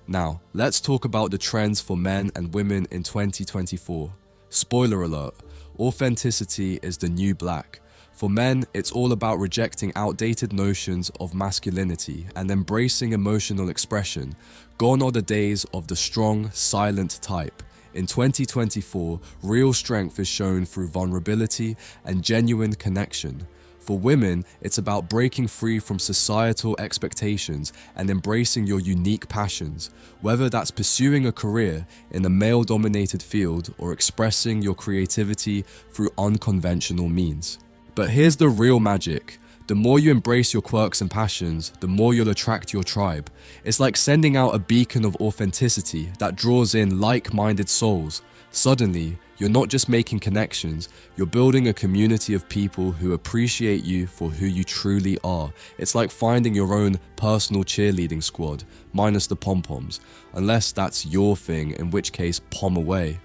Now, let's talk about the trends for men and women in 2024. Spoiler alert, authenticity is the new black. For men, it's all about rejecting outdated notions of masculinity and embracing emotional expression. Gone are the days of the strong, silent type. In 2024, real strength is shown through vulnerability and genuine connection. For women, it's about breaking free from societal expectations and embracing your unique passions, whether that's pursuing a career in a male-dominated field or expressing your creativity through unconventional means. But here's the real magic. The more you embrace your quirks and passions, the more you'll attract your tribe. It's like sending out a beacon of authenticity that draws in like-minded souls. Suddenly, you're not just making connections, you're building a community of people who appreciate you for who you truly are. It's like finding your own personal cheerleading squad, minus the pom-poms, unless that's your thing, in which case pom away.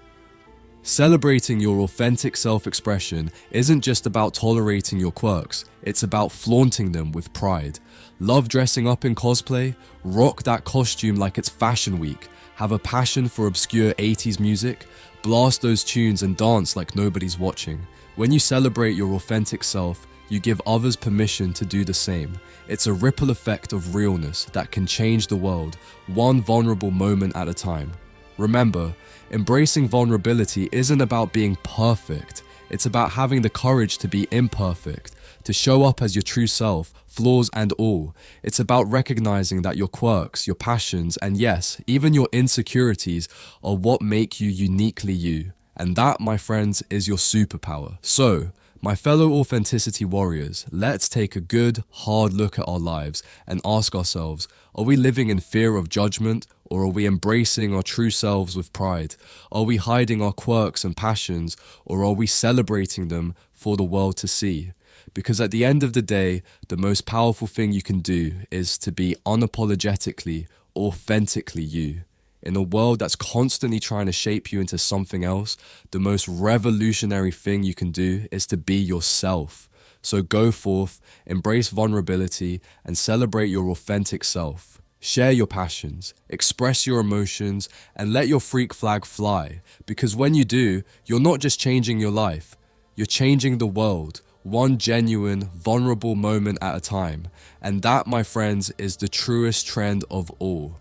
Celebrating your authentic self-expression isn't just about tolerating your quirks, it's about flaunting them with pride. Love dressing up in cosplay? Rock that costume like it's fashion week. Have a passion for obscure 80s music? Blast those tunes and dance like nobody's watching. When you celebrate your authentic self, you give others permission to do the same. It's a ripple effect of realness that can change the world, one vulnerable moment at a time. Remember, embracing vulnerability isn't about being perfect. It's about having the courage to be imperfect, to show up as your true self, flaws and all. It's about recognizing that your quirks, your passions, and yes, even your insecurities are what make you uniquely you. And that, my friends, is your superpower. So, my fellow authenticity warriors, let's take a good, hard look at our lives and ask ourselves, are we living in fear of judgment, or are we embracing our true selves with pride? Are we hiding our quirks and passions, or are we celebrating them for the world to see? Because at the end of the day, the most powerful thing you can do is to be unapologetically, authentically you. In a world that's constantly trying to shape you into something else, the most revolutionary thing you can do is to be yourself. So go forth, embrace vulnerability, and celebrate your authentic self. Share your passions, express your emotions, and let your freak flag fly. Because when you do, you're not just changing your life, you're changing the world, one genuine, vulnerable moment at a time. And that, my friends, is the truest trend of all.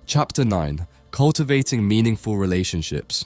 Chapter 9. Cultivating meaningful relationships.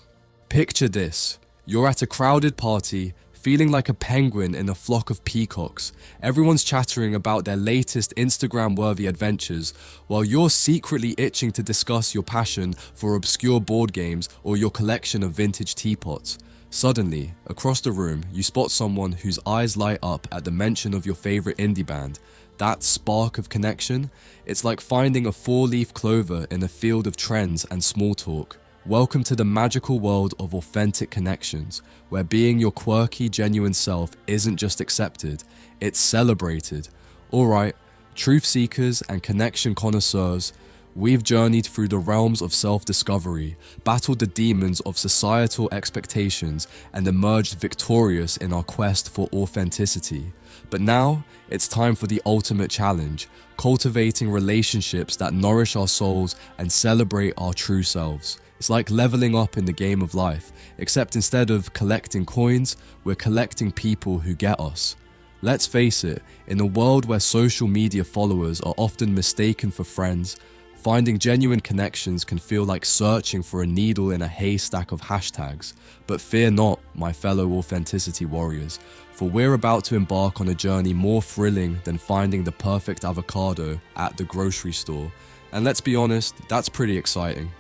Picture this. You're at a crowded party, feeling like a penguin in a flock of peacocks. Everyone's chattering about their latest Instagram-worthy adventures, while you're secretly itching to discuss your passion for obscure board games or your collection of vintage teapots. Suddenly, across the room, you spot someone whose eyes light up at the mention of your favorite indie band. That spark of connection? It's like finding a four-leaf clover in a field of trends and small talk. Welcome to the magical world of authentic connections, where being your quirky, genuine self isn't just accepted, it's celebrated. Alright, truth seekers and connection connoisseurs, we've journeyed through the realms of self-discovery, battled the demons of societal expectations, and emerged victorious in our quest for authenticity. But now, it's time for the ultimate challenge, cultivating relationships that nourish our souls and celebrate our true selves. It's like leveling up in the game of life, except instead of collecting coins, we're collecting people who get us. Let's face it, in a world where social media followers are often mistaken for friends, Finding genuine connections can feel like searching for a needle in a haystack of hashtags, but fear not, my fellow authenticity warriors, for we're about to embark on a journey more thrilling than finding the perfect avocado at the grocery store. And let's be honest, that's pretty exciting.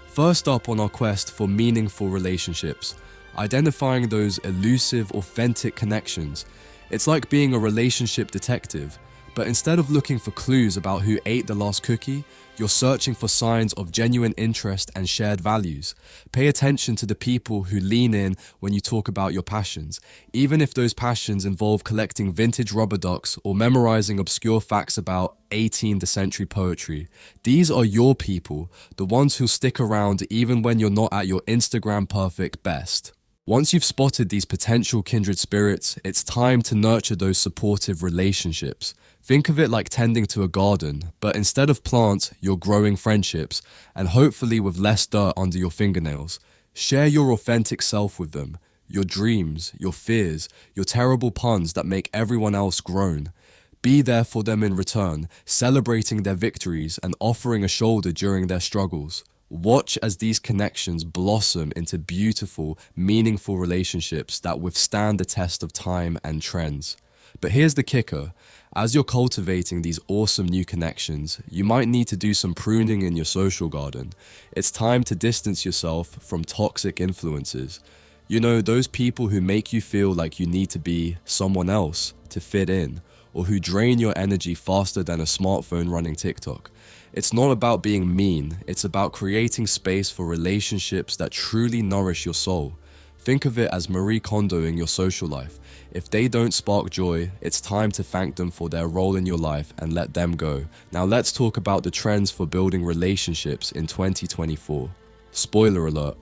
First up on our quest for meaningful relationships, identifying those elusive, authentic connections. It's like being a relationship detective, but instead of looking for clues about who ate the last cookie, you're searching for signs of genuine interest and shared values. Pay attention to the people who lean in when you talk about your passions, even if those passions involve collecting vintage rubber ducks or memorizing obscure facts about 18th century poetry. These are your people, the ones who stick around even when you're not at your Instagram perfect best. Once you've spotted these potential kindred spirits, it's time to nurture those supportive relationships. Think of it like tending to a garden, but instead of plants, you're growing friendships, and hopefully with less dirt under your fingernails. Share your authentic self with them, your dreams, your fears, your terrible puns that make everyone else groan. Be there for them in return, celebrating their victories and offering a shoulder during their struggles. Watch as these connections blossom into beautiful, meaningful relationships that withstand the test of time and trends. But here's the kicker. As you're cultivating these awesome new connections, you might need to do some pruning in your social garden. It's time to distance yourself from toxic influences. You know, those people who make you feel like you need to be someone else to fit in, or who drain your energy faster than a smartphone running TikTok. It's not about being mean, it's about creating space for relationships that truly nourish your soul. Think of it as Marie Kondoing your social life. If they don't spark joy, it's time to thank them for their role in your life and let them go. Now let's talk about the trends for building relationships in 2024. Spoiler alert,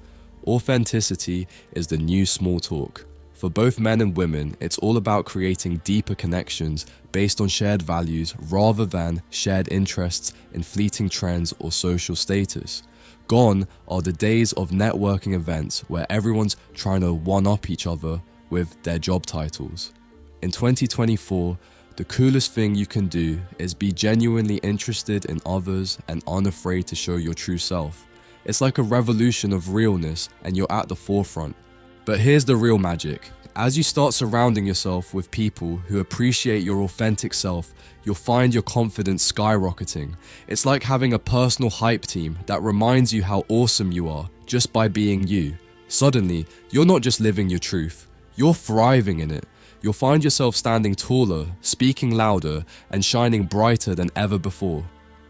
authenticity is the new small talk. For both men and women, it's all about creating deeper connections based on shared values rather than shared interests in fleeting trends or social status. Gone are the days of networking events where everyone's trying to one-up each other with their job titles. In 2024, the coolest thing you can do is be genuinely interested in others and unafraid to show your true self. It's like a revolution of realness and you're at the forefront. But here's the real magic. As you start surrounding yourself with people who appreciate your authentic self, you'll find your confidence skyrocketing. It's like having a personal hype team that reminds you how awesome you are just by being you. Suddenly, you're not just living your truth, you're thriving in it. You'll find yourself standing taller, speaking louder, and shining brighter than ever before.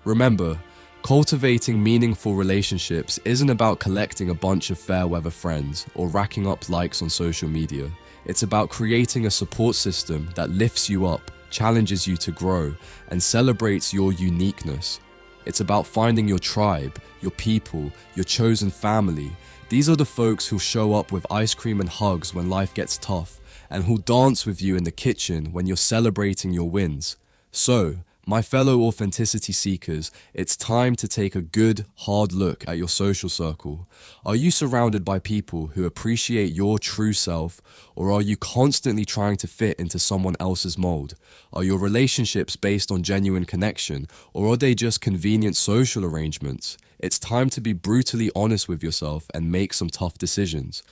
Remember, cultivating meaningful relationships isn't about collecting a bunch of fair weather friends or racking up likes on social media. It's about creating a support system that lifts you up, challenges you to grow, and celebrates your uniqueness. It's about finding your tribe, your people, your chosen family. These are the folks who'll show up with ice cream and hugs when life gets tough, and who'll dance with you in the kitchen when you're celebrating your wins. So, my fellow authenticity seekers, it's time to take a good, hard look at your social circle. Are you surrounded by people who appreciate your true self, or are you constantly trying to fit into someone else's mold? Are your relationships based on genuine connection, or are they just convenient social arrangements? It's time to be brutally honest with yourself and make some tough decisions.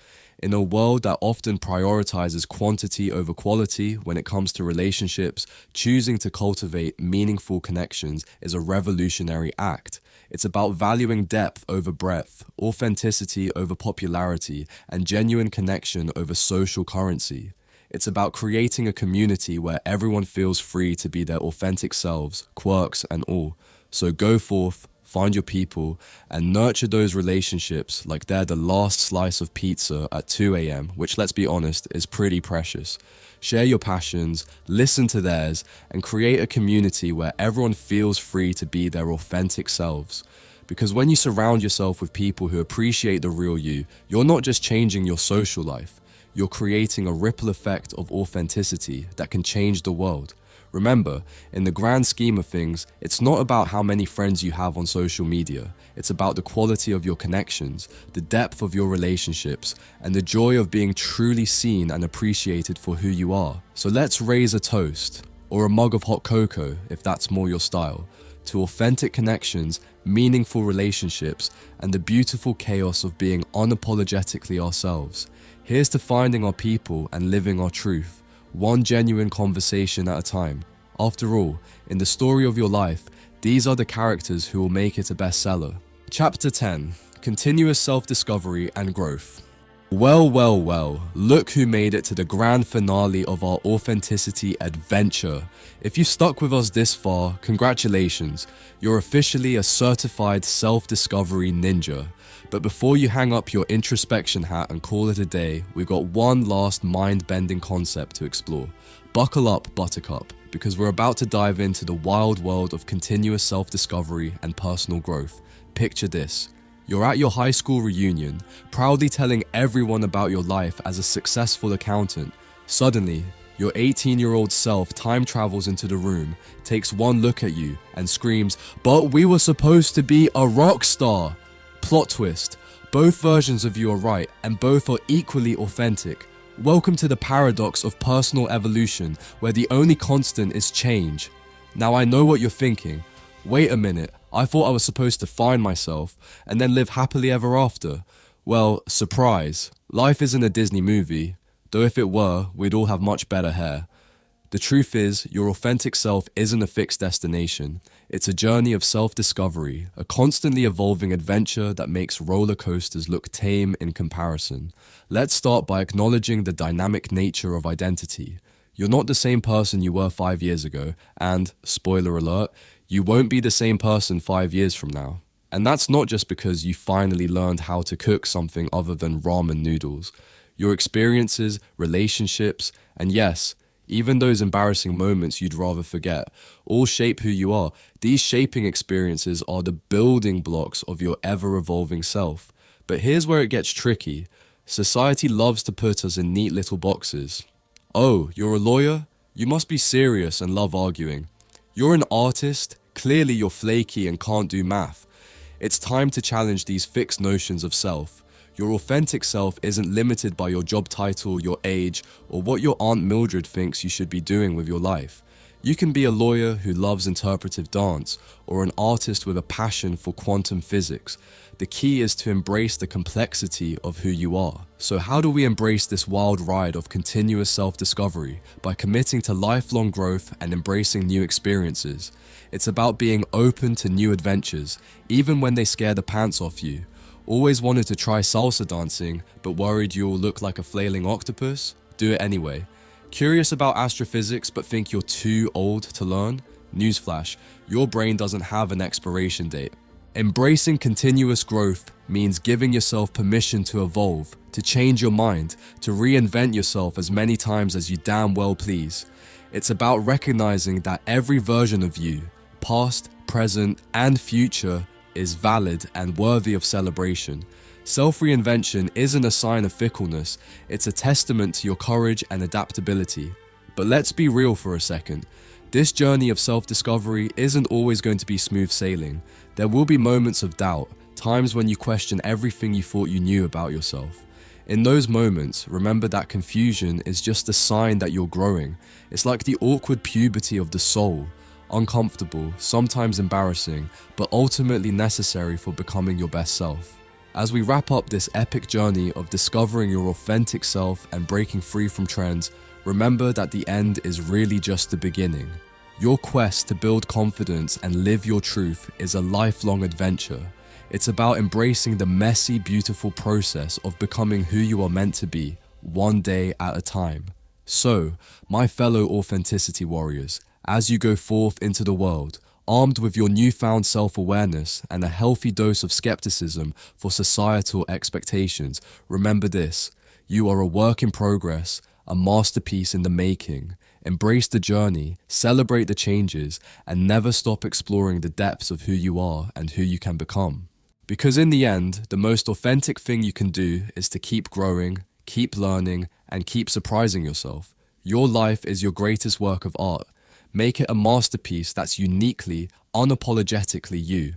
In a world that often prioritizes quantity over quality when it comes to relationships, choosing to cultivate meaningful connections is a revolutionary act. It's about valuing depth over breadth, authenticity over popularity, and genuine connection over social currency. It's about creating a community where everyone feels free to be their authentic selves, quirks and all. So go forth, find your people, and nurture those relationships like they're the last slice of pizza at 2 a.m., which, let's be honest, is pretty precious. Share your passions, listen to theirs, and create a community where everyone feels free to be their authentic selves. Because when you surround yourself with people who appreciate the real you, you're not just changing your social life, you're creating a ripple effect of authenticity that can change the world. Remember, in the grand scheme of things, it's not about how many friends you have on social media. It's about the quality of your connections, the depth of your relationships, and the joy of being truly seen and appreciated for who you are. So let's raise a toast, or a mug of hot cocoa if that's more your style, to authentic connections, meaningful relationships, and the beautiful chaos of being unapologetically ourselves. Here's to finding our people and living our truth, one genuine conversation at a time. After all, in the story of your life, these are the characters who will make it a bestseller. Chapter 10: Continuous Self-Discovery and Growth. Well, look who made it to the grand finale of our authenticity adventure. If you stuck with us this far, congratulations, you're officially a certified self-discovery ninja. But before you hang up your introspection hat and call it a day, we've got one last mind-bending concept to explore. Buckle up, Buttercup, because we're about to dive into the wild world of continuous self-discovery and personal growth. Picture this. You're at your high school reunion, proudly telling everyone about your life as a successful accountant. Suddenly, your 18-year-old self time travels into the room, takes one look at you, and screams, "But we were supposed to be a rock star!" Plot twist. Both versions of you are right, and both are equally authentic. Welcome to the paradox of personal evolution, where the only constant is change. Now I know what you're thinking. Wait a minute, I thought I was supposed to find myself and then live happily ever after. Well, surprise, life isn't a Disney movie, though if it were, we'd all have much better hair. The truth is, your authentic self isn't a fixed destination. It's a journey of self-discovery, a constantly evolving adventure that makes roller coasters look tame in comparison. Let's start by acknowledging the dynamic nature of identity. You're not the same person you were 5 years ago, and, spoiler alert, you won't be the same person 5 years from now. And that's not just because you finally learned how to cook something other than ramen noodles. Your experiences, relationships, and yes, even those embarrassing moments you'd rather forget, all shape who you are. These shaping experiences are the building blocks of your ever-evolving self. But here's where it gets tricky. Society loves to put us in neat little boxes. Oh, you're a lawyer? You must be serious and love arguing. You're an artist? Clearly you're flaky and can't do math. It's time to challenge these fixed notions of self. Your authentic self isn't limited by your job title, your age, or what your Aunt Mildred thinks you should be doing with your life. You can be a lawyer who loves interpretive dance, or an artist with a passion for quantum physics. The key is to embrace the complexity of who you are. So how do we embrace this wild ride of continuous self-discovery? By committing to lifelong growth and embracing new experiences. It's about being open to new adventures, even when they scare the pants off you. Always wanted to try salsa dancing, but worried you'll look like a flailing octopus? Do it anyway. Curious about astrophysics but think you're too old to learn? Newsflash, your brain doesn't have an expiration date. Embracing continuous growth means giving yourself permission to evolve, to change your mind, to reinvent yourself as many times as you damn well please. It's about recognizing that every version of you, past, present, and future, is valid and worthy of celebration. Self-reinvention isn't a sign of fickleness, it's a testament to your courage and adaptability. But let's be real for a second. This journey of self-discovery isn't always going to be smooth sailing. There will be moments of doubt, times when you question everything you thought you knew about yourself. In those moments, remember that confusion is just a sign that you're growing. It's like the awkward puberty of the soul. Uncomfortable, sometimes embarrassing, but ultimately necessary for becoming your best self. As we wrap up this epic journey of discovering your authentic self and breaking free from trends, remember that the end is really just the beginning. Your quest to build confidence and live your truth is a lifelong adventure. It's about embracing the messy, beautiful process of becoming who you are meant to be, one day at a time. So, my fellow authenticity warriors, as you go forth into the world, armed with your newfound self-awareness and a healthy dose of skepticism for societal expectations, remember this: you are a work in progress, a masterpiece in the making. Embrace the journey, celebrate the changes, and never stop exploring the depths of who you are and who you can become. Because in the end, the most authentic thing you can do is to keep growing, keep learning, and keep surprising yourself. Your life is your greatest work of art. Make it a masterpiece that's uniquely, unapologetically you.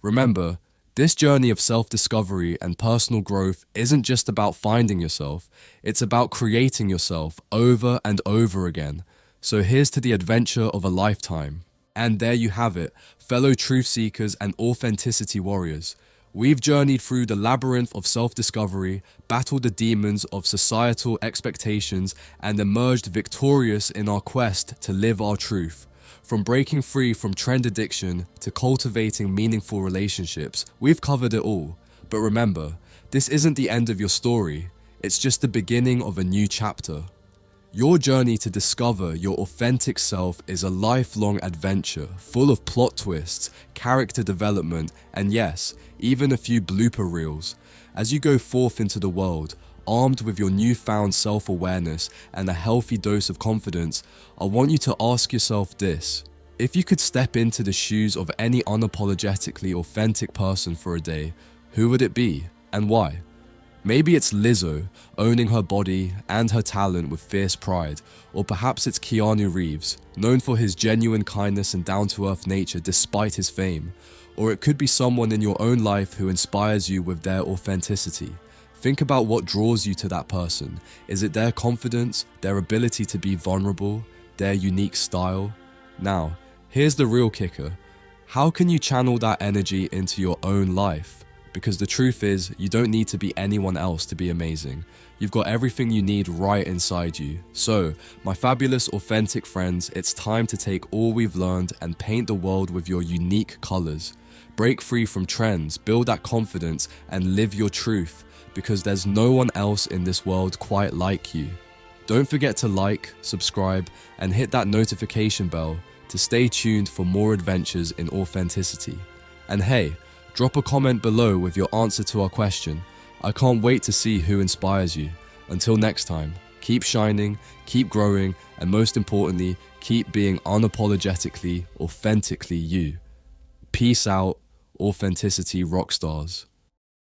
Remember, this journey of self-discovery and personal growth isn't just about finding yourself, it's about creating yourself over and over again. So here's to the adventure of a lifetime. And there you have it, fellow truth seekers and authenticity warriors. We've journeyed through the labyrinth of self-discovery, battled the demons of societal expectations, and emerged victorious in our quest to live our truth. From breaking free from trend addiction to cultivating meaningful relationships, we've covered it all. But remember, this isn't the end of your story, it's just the beginning of a new chapter. Your journey to discover your authentic self is a lifelong adventure full of plot twists, character development, and yes, even a few blooper reels. As you go forth into the world, armed with your newfound self-awareness and a healthy dose of confidence, I want you to ask yourself this. If you could step into the shoes of any unapologetically authentic person for a day, who would it be and why? Maybe it's Lizzo, owning her body and her talent with fierce pride, or perhaps it's Keanu Reeves, known for his genuine kindness and down-to-earth nature despite his fame. Or it could be someone in your own life who inspires you with their authenticity. Think about what draws you to that person. Is it their confidence, their ability to be vulnerable, their unique style? Now, here's the real kicker. How can you channel that energy into your own life? Because the truth is, you don't need to be anyone else to be amazing. You've got everything you need right inside you. So, my fabulous authentic friends, it's time to take all we've learned and paint the world with your unique colors. Break free from trends, build that confidence, and live your truth, because there's no one else in this world quite like you. Don't forget to like, subscribe, and hit that notification bell to stay tuned for more adventures in authenticity. And hey, drop a comment below with your answer to our question. I can't wait to see who inspires you. Until next time, keep shining, keep growing, and most importantly, keep being unapologetically, authentically you. Peace out, authenticity rock stars.